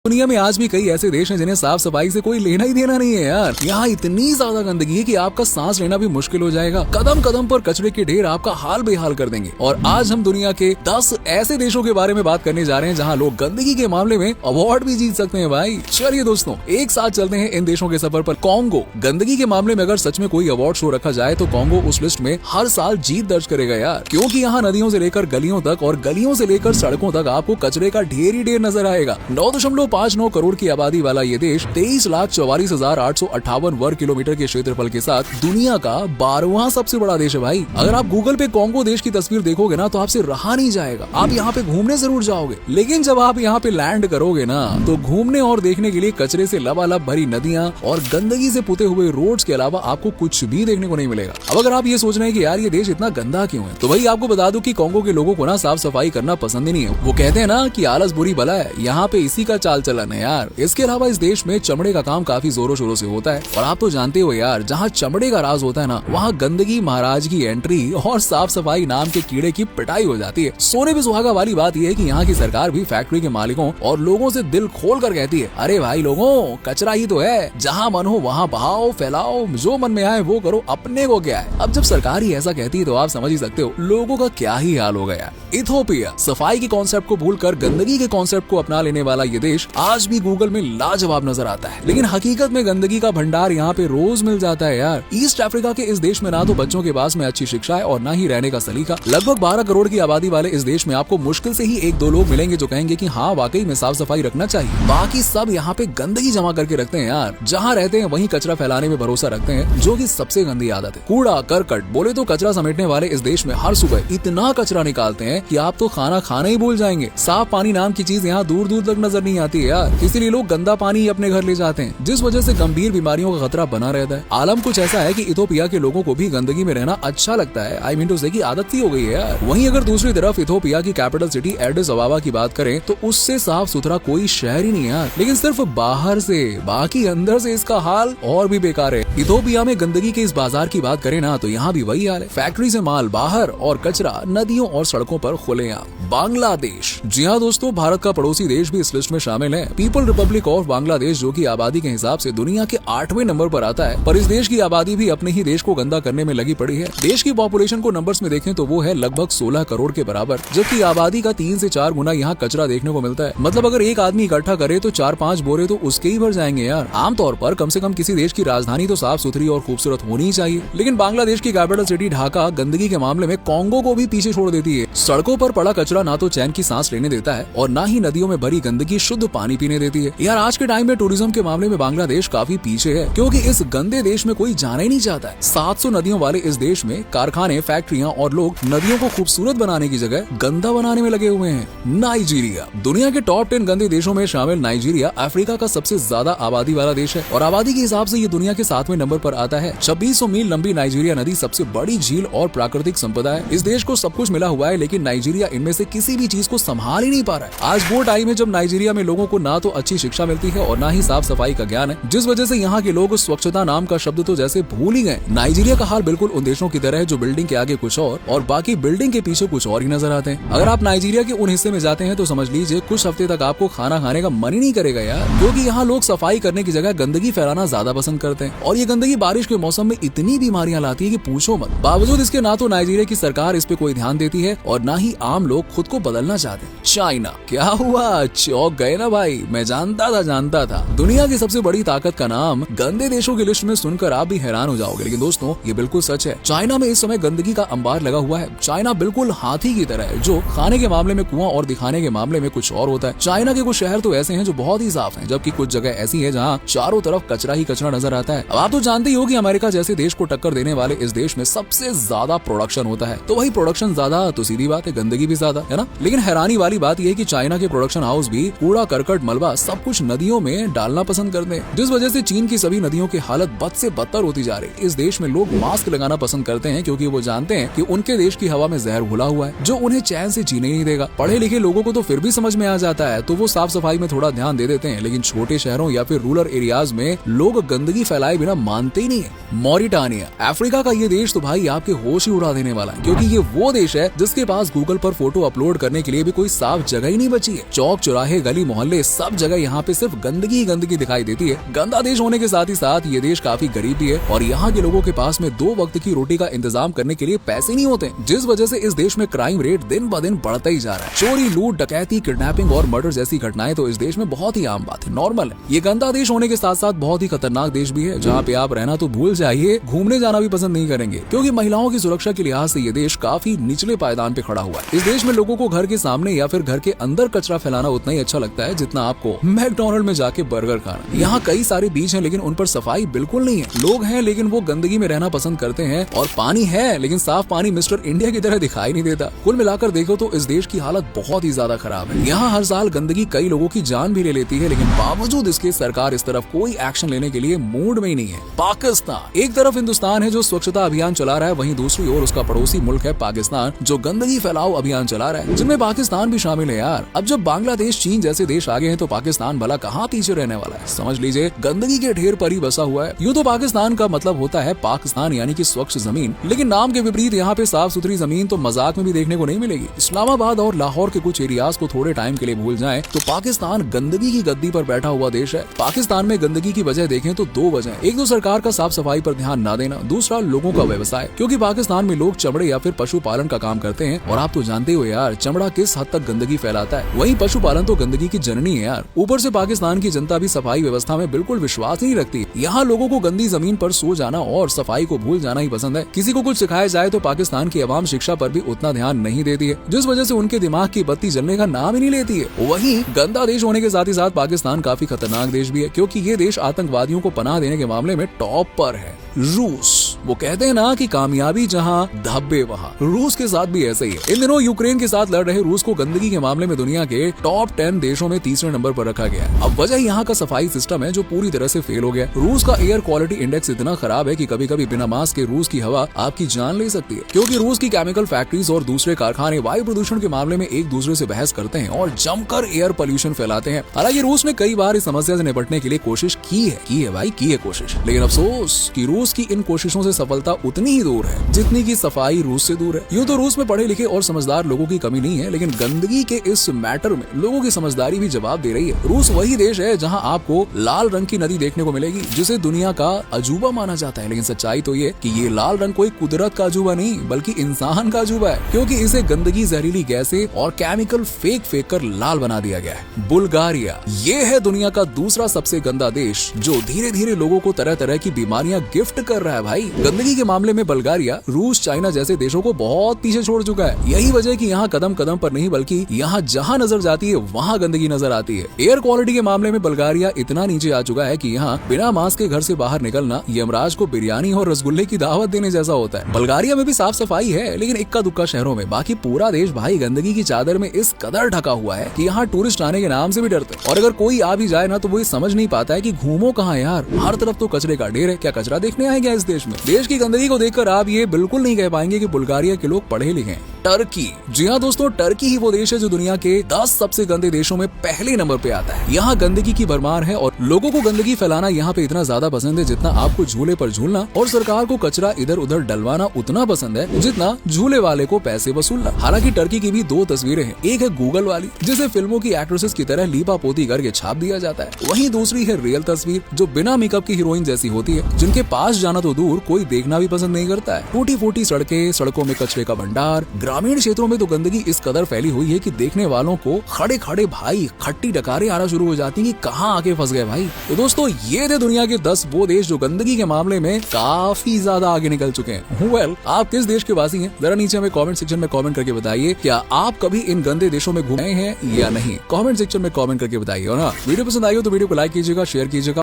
दुनिया में आज भी कई ऐसे देश हैं जिन्हें साफ सफाई से कोई लेना ही देना नहीं है यार। यहाँ इतनी ज्यादा गंदगी है कि आपका सांस लेना भी मुश्किल हो जाएगा। कदम कदम पर कचरे के ढेर आपका हाल बेहाल कर देंगे। और आज हम दुनिया के 10 ऐसे देशों के बारे में बात करने जा रहे हैं जहाँ लोग गंदगी के मामले में अवार्ड भी जीत सकते हैं भाई। चलिए दोस्तों, एक साथ चलते हैं इन देशों के सफर पर। कॉन्गो। गंदगी के मामले में अगर सच में कोई अवार्ड शो रखा जाए तो कॉन्गो उस लिस्ट में हर साल जीत दर्ज करेगा यार, क्योंकि यहाँ नदियों से लेकर गलियों तक और गलियों से लेकर सड़कों तक आपको कचरे का ढेर ही ढेर नजर आएगा। 9.59 करोड़ की आबादी वाला ये देश 23,44,858 वर्ग किलोमीटर के क्षेत्रफल के साथ दुनिया का 12वां सबसे बड़ा देश है भाई। अगर आप गूगल पे कॉन्गो देश की तस्वीर देखोगे ना तो आपसे रहा नहीं जाएगा। आप यहाँ पे घूमने जरूर जाओगे, लेकिन जब आप यहाँ पे लैंड करोगे ना तो घूमने और देखने के लिए कचरे से लबालब भरी नदियाँ और गंदगी से पुते हुए रोड्स के अलावा आपको कुछ भी देखने को नहीं मिलेगा। अब अगर आप ये सोच रहे हैं कि यार ये देश इतना गंदा क्यों है, तो भाई आपको बता दूं कि कॉन्गो के लोगों को ना साफ सफाई करना पसंद ही नहीं है। वो कहते हैं ना कि आलस बुरी बला है, यहाँ पे इसी का चाल चलन है यार। इसके अलावा इस देश में चमड़े का काम काफी जोरों शोरों से होता है, और आप तो जानते हो यार, जहाँ चमड़े का राज होता है ना वहाँ गंदगी, महाराज की एंट्री और साफ सफाई नाम के कीड़े की पिटाई हो जाती है। सोने पे सुहागा वाली बात यह है कि यहाँ की सरकार भी फैक्ट्री के मालिकों और लोगों से दिल खोल कर कहती है, अरे भाई लोगों, कचरा ही तो है, जहाँ मन हो वहाँ बहाओ फैलाओ, जो मन में आए वो करो, अपने को क्या है। अब जब सरकार ही ऐसा कहती है तो आप समझ ही सकते हो लोगों का क्या ही हाल हो गया। इथोपिया। सफाई के कॉन्सेप्ट को भूलकर गंदगी के कॉन्सेप्ट को अपना लेने वाला ये देश आज भी गूगल में लाजवाब नजर आता है, लेकिन हकीकत में गंदगी का भंडार यहाँ पे रोज मिल जाता है यार। ईस्ट अफ्रीका के इस देश में ना तो बच्चों के पास में अच्छी शिक्षा है और ना ही रहने का सलीका। लगभग 12 करोड़ की आबादी वाले इस देश में आपको मुश्किल से ही 1-2 लोग मिलेंगे जो कहेंगे कि हाँ वाकई में साफ सफाई रखना चाहिए। बाकी सब यहाँ पे गंदगी जमा करके रखते हैं यार। जहाँ रहते हैं वहीं कचरा फैलाने में भरोसा रखते हैं, जो कि सबसे गंदी आदत है। कूड़ा करकट बोले तो कचरा समेटने वाले इस देश में हर सुबह इतना कचरा निकालते हैं कि आप तो खाना खाना ही भूल जाएंगे। साफ पानी नाम की चीज यहाँ दूर दूर तक नजर नहीं आती है यार, इसीलिए लोग गंदा पानी ही अपने घर ले जाते हैं, जिस वजह से गंभीर बीमारियों का खतरा बना रहता है। आलम कुछ ऐसा है कि इथोपिया के लोगों को भी गंदगी में रहना अच्छा लगता है। आई मीन टू से की आदत सी हो गई है यार। वहीं अगर दूसरी तरफ इथोपिया की कैपिटल सिटी एडिस अबाबा की बात करें तो उससे साफ सुथरा कोई शहर ही नहीं है यार, लेकिन सिर्फ बाहर से, बाकी अंदर से इसका हाल और भी बेकार है। इथोपिया में गंदगी के इस बाजार की बात करें ना तो यहाँ भी वही हाल है। फैक्ट्री से माल बाहर और कचरा नदियों और सड़कों पर खुलेआम। बांग्लादेश। जी हाँ दोस्तों, भारत का पड़ोसी देश भी इस लिस्ट में शामिल है। पीपल रिपब्लिक ऑफ बांग्लादेश, जो कि आबादी के हिसाब से दुनिया के 8वें नंबर पर आता है, पर इस देश की आबादी भी अपने ही देश को गंदा करने में लगी पड़ी है। देश की पॉपुलेशन को नंबर्स में देखें तो वो है लगभग 16 करोड़ के बराबर, जबकि आबादी का 3 से 4 गुना यहाँ कचरा देखने को मिलता है। मतलब अगर एक आदमी इकट्ठा करे तो 4-5 बोरे तो उसके ही भर जाएंगे यार। आमतौर पर कम से कम किसी देश की राजधानी तो साफ सुथरी और खूबसूरत होनी ही चाहिए, लेकिन बांग्लादेश की कैपिटल सिटी ढाका गंदगी के मामले में कॉन्गो को भी पीछे छोड़ देती है। सड़कों पर पड़ा कचरा ना तो चैन की सांस लेने देता है और ना ही नदियों में भरी गंदगी शुद्ध पानी पीने देती है। यार आज के टाइम में टूरिज्म के मामले में बांग्लादेश काफी पीछे है, क्योंकि इस गंदे देश में कोई जाना ही नहीं चाहता है। 700 नदियों वाले इस देश में कारखाने, फैक्ट्रियां और लोग नदियों को खूबसूरत बनाने की जगह गंदा बनाने में लगे हुए हैं। नाइजीरिया। दुनिया के टॉप 10 गंदे देशों में शामिल नाइजीरिया अफ्रीका का सबसे ज्यादा आबादी वाला देश है और आबादी के हिसाब से ये दुनिया के 7वें नंबर पर आता है। 2600 मील लंबी नाइजीरिया नदी सबसे बड़ी झील और प्राकृतिक संपदा है। इस देश को सब कुछ मिला हुआ है, लेकिन नाइजीरिया इनमें से किसी भी चीज को संभाल ही नहीं पा रहा है। आज वो टाइम है जब नाइजीरिया में लोगों को ना तो अच्छी शिक्षा मिलती है और ना ही साफ सफाई का ज्ञान है, जिस वजह से यहाँ के लोग स्वच्छता नाम का शब्द तो जैसे भूल ही गए। नाइजीरिया का हाल बिल्कुल उन देशों की तरह है जो बिल्डिंग के आगे कुछ और बाकी बिल्डिंग के पीछे कुछ और ही नजर आते हैं। अगर आप नाइजीरिया के उन हिस्से में जाते हैं तो समझ लीजिए कुछ हफ्ते तक आपको खाना खाने का मन ही नहीं करेगा यार, क्योंकि यहाँ लोग सफाई करने की जगह गंदगी फैलाना ज्यादा पसंद करते हैं और ये गंदगी बारिश के मौसम में इतनी बीमारियां लाती है कि पूछो मत। बावजूद इसके ना तो नाइजीरिया की सरकार इस पे कोई ध्यान देती है और ना ही आम लोग खुद को बदलना चाहते हैं। चाइना। क्या हुआ, चौंक गए ना भाई? मैं जानता था। दुनिया की सबसे बड़ी ताकत का नाम गंदे देशों की लिस्ट में सुनकर आप भी हैरान हो जाओगे, लेकिन दोस्तों ये बिल्कुल सच है। चाइना में इस समय गंदगी का अंबार लगा हुआ है। चाइना बिल्कुल हाथी की तरह है, जो खाने के मामले में कुआं और दिखाने के मामले में कुछ और होता है। चाइना के कुछ शहर तो ऐसे हैं जो बहुत ही साफ हैं, जबकि कुछ जगह ऐसी है जहाँ चारों तरफ कचरा ही कचरा नजर आता है। अब आप तो जानते ही हो कि अमेरिका जैसे देश को टक्कर देने वाले इस देश में सबसे ज्यादा प्रोडक्शन होता है, तो वही प्रोडक्शन ज्यादा तो सीधी बात है गंदगी भी ज्यादा है ना। लेकिन हैरानी वाली बात यह है कि चाइना के प्रोडक्शन हाउस भी कूड़ा करकट मलबा सब कुछ नदियों में डालना पसंद करते हैं, जिस वजह से चीन की सभी नदियों की हालत बद से बदतर होती जा रही है। इस देश में लोग मास्क लगाना पसंद करते हैं क्योंकि वो जानते हैं कि उनके देश की हवा में जहर घुला हुआ है जो उन्हें चैन से जीने नहीं देगा। पढ़े लिखे लोगों को तो फिर भी समझ में आ जाता है तो वो साफ सफाई में थोड़ा ध्यान दे देते हैं, लेकिन छोटे शहरों या फिर रूरल एरियाज में लोग गंदगी फैलाए बिना मानते ही नहीं है। मॉरिटानिया। अफ्रीका का ये देश तो भाई आपके होश ही उड़ा देने वाला है, क्योंकि ये वो देश है जिसके पास गूगल पर फोटो अपलोड करने के लिए भी कोई साफ जगह ही नहीं बची है। चौक चौराहे गली मोहल्ले इसलिए सब जगह यहाँ पे सिर्फ गंदगी ही गंदगी दिखाई देती है। गंदा देश होने के साथ ही साथ ये देश काफी गरीब भी है और यहाँ के लोगों के पास में 2 वक्त की रोटी का इंतजाम करने के लिए पैसे नहीं होते, जिस वजह से इस देश में क्राइम रेट दिन ब दिन बढ़ता ही जा रहा है। चोरी, लूट, डकैती, किडनैपिंग और मर्डर जैसी घटनाएं तो इस देश में बहुत ही आम बात है, नॉर्मल है। ये गंदा देश होने के साथ साथ बहुत ही खतरनाक देश भी है, जहाँ पे आप रहना तो भूल जाइए, घूमने जाना भी पसंद नहीं करेंगे, क्योंकि महिलाओं की सुरक्षा के लिहाज से ये देश काफी निचले पायदान पे खड़ा हुआ है। इस देश में लोगों को घर के सामने या फिर घर के अंदर कचरा फैलाना उतना ही अच्छा लगता है जितना आपको मैकडॉनल्ड में जाके बर्गर खाना। यहाँ कई सारे बीच हैं लेकिन उन पर सफाई बिल्कुल नहीं है, लोग हैं लेकिन वो गंदगी में रहना पसंद करते हैं, और पानी है लेकिन साफ पानी मिस्टर इंडिया की तरह दिखाई नहीं देता। कुल मिलाकर देखो तो इस देश की हालत बहुत ही ज्यादा खराब है। यहाँ हर साल गंदगी कई लोगों की जान भी ले लेती है, लेकिन बावजूद इसके सरकार इस तरफ कोई एक्शन लेने के लिए मूड में ही नहीं है। पाकिस्तान, एक तरफ हिंदुस्तान है जो स्वच्छता अभियान चला रहा है, वहीं दूसरी ओर उसका पड़ोसी मुल्क है पाकिस्तान जो गंदगी फैलाओ अभियान चला रहा है, जिनमें पाकिस्तान भी शामिल है यार। अब जब बांग्लादेश, चीन जैसे देश आगे हैं तो पाकिस्तान भला कहाँ पीछे रहने वाला है। समझ लीजिए गंदगी के ढेर पर ही बसा हुआ है। यूँ तो पाकिस्तान का मतलब होता है पाकिस्तान यानी कि स्वच्छ जमीन, लेकिन नाम के विपरीत यहाँ पे साफ सुथरी जमीन तो मजाक में भी देखने को नहीं मिलेगी। इस्लामाबाद और लाहौर के कुछ एरियाज को थोड़े टाइम के लिए भूल जाएं तो पाकिस्तान गंदगी की गद्दी पर बैठा हुआ देश है। पाकिस्तान में गंदगी की वजह देखें तो 2 वजह, एक तो सरकार का साफ सफाई पर ध्यान न देना, दूसरा लोगों का व्यवसाय, क्योंकि पाकिस्तान में लोग चमड़े या फिर पशुपालन का काम करते हैं, और आप तो जानते हो यार चमड़ा किस हद तक गंदगी फैलाता है। वहीं पशुपालन तो गंदगी की जननी है यार। ऊपर से पाकिस्तान की जनता भी सफाई व्यवस्था में बिल्कुल विश्वास नहीं रखती। यहाँ लोगों को गंदी जमीन पर सो जाना और सफाई को भूल जाना ही पसंद है। किसी को कुछ सिखाया जाए तो पाकिस्तान की आवाम शिक्षा पर भी उतना ध्यान नहीं देती है, जिस वजह से उनके दिमाग की बत्ती जलने का नाम ही नहीं लेती है। वहीं गंदा देश होने के साथ ही साथ पाकिस्तान काफी खतरनाक देश भी है, क्योंकि ये देश आतंकवादियों को पनाह देने के मामले में टॉप पर है। रूस, वो कहते हैं ना कि कामयाबी जहाँ धब्बे वहाँ, रूस के साथ भी ऐसे ही है। इन दिनों यूक्रेन के साथ लड़ रहे रूस को गंदगी के मामले में दुनिया के टॉप 10 देशों में 3रे नंबर पर रखा गया है। अब वजह यहाँ का सफाई सिस्टम है जो पूरी तरह से फेल हो गया। रूस का एयर क्वालिटी इंडेक्स इतना खराब है कि कभी कभी बिना मास्क के रूस की हवा आपकी जान ले सकती है, क्योंकि रूस की केमिकल फैक्ट्रीज और दूसरे कारखाने वायु प्रदूषण के मामले में एक दूसरे से बहस करते हैं और जमकर एयर पोल्यूशन फैलाते हैं। हालांकि रूस ने कई बार इस समस्या से निपटने के लिए कोशिश की है भाई, की है कोशिश, लेकिन अफसोस कि रूस की इन कोशिशों से सफलता उतनी ही दूर है जितनी की सफाई रूस से दूर है। यूँ तो रूस में पढ़े लिखे और समझदार लोगों की कमी नहीं है, लेकिन गंदगी के इस मैटर में लोगों की समझदारी भी जवाब दे रही है। रूस वही देश है जहाँ आपको लाल रंग की नदी देखने को मिलेगी, जिसे दुनिया का अजूबा माना जाता है, लेकिन सच्चाई तो ये कि ये लाल रंग कोई कुदरत का अजूबा नहीं बल्कि इंसान का अजूबा है, क्योंकि इसे गंदगी, जहरीली गैसें और केमिकल फेंक कर लाल बना दिया गया है। बुल्गारिया, ये है दुनिया का दूसरा सबसे गंदा देश जो धीरे धीरे लोगों को तरह तरह की बीमारियां गिफ्ट कर रहा है भाई। गंदगी के मामले में बुल्गारिया रूस, चाइना जैसे देशों को बहुत पीछे छोड़ चुका है। यही वजह है कि यहाँ कदम कदम पर नहीं बल्कि यहाँ जहाँ नजर जाती है वहाँ गंदगी नजर आती है। एयर क्वालिटी के मामले में बुल्गारिया इतना नीचे आ चुका है कि यहाँ बिना मास्क के घर से बाहर निकलना यमराज को बिरयानी और रसगुल्ले की दावत देने जैसा होता है। बुल्गारिया में भी साफ सफाई है, लेकिन इक्का दुक्का शहरों में, बाकी पूरा देश भाई गंदगी की चादर में इस कदर ढका हुआ है कि यहाँ टूरिस्ट आने के नाम से भी डरते हैं, और अगर कोई आ भी जाए ना तो वो समझ नहीं पाता है कि घूमो कहाँ यार, हर तरफ तो कचरे का ढेर है, क्या कचरा देखने आए क्या इस देश में। देश की गंदगी को देखकर आप ये बिल्कुल नहीं कह पाएंगे कि बुल्गारिया के लोग पढ़े लिखे हैं। टर्की, जी हाँ दोस्तों, टर्की ही वो देश है जो दुनिया के 10 सबसे गंदे देशों में पहले नंबर पे आता है। यहाँ गंदगी की भरमार है और लोगों को गंदगी फैलाना यहाँ पे इतना ज्यादा पसंद है जितना आपको झूले पर झूलना और सरकार को कचरा इधर उधर डलवाना उतना पसंद है जितना झूले वाले को पैसे वसूलना। हालांकि टर्की की भी 2 तस्वीरें हैं, एक है गूगल वाली जिसे फिल्मों की एक्ट्रेसेस की तरह लीपा पोती करके छाप दिया जाता है, वहीं दूसरी है रियल तस्वीर जो बिना मेकअप की हीरोइन जैसी होती है, जिनके पास जाना तो दूर कोई देखना भी पसंद नहीं करता है। टूटी फूटी सड़कें, सड़कों में कचरे का भंडार, ग्रामीण क्षेत्रों में तो गंदगी इस कदर फैली हुई है कि देखने वालों को खड़े खड़े भाई खट्टी डकारें आना शुरू हो जाती हैं कि कहाँ आके फंस गए भाई। तो दोस्तों ये थे दुनिया के 10 वो देश जो गंदगी के मामले में काफी ज्यादा आगे निकल चुके हैं। वेल, आप किस देश के वासी हैं? जरा नीचे हमें कमेंट सेक्शन में कमेंट करके बताइए, क्या आप कभी इन गंदे देशों में घूमे हैं या नहीं? कमेंट सेक्शन में कमेंट करके बताइए। और हाँ, वीडियो पसंद आई हो तो वीडियो को लाइक कीजिएगा, शेयर कीजिएगा।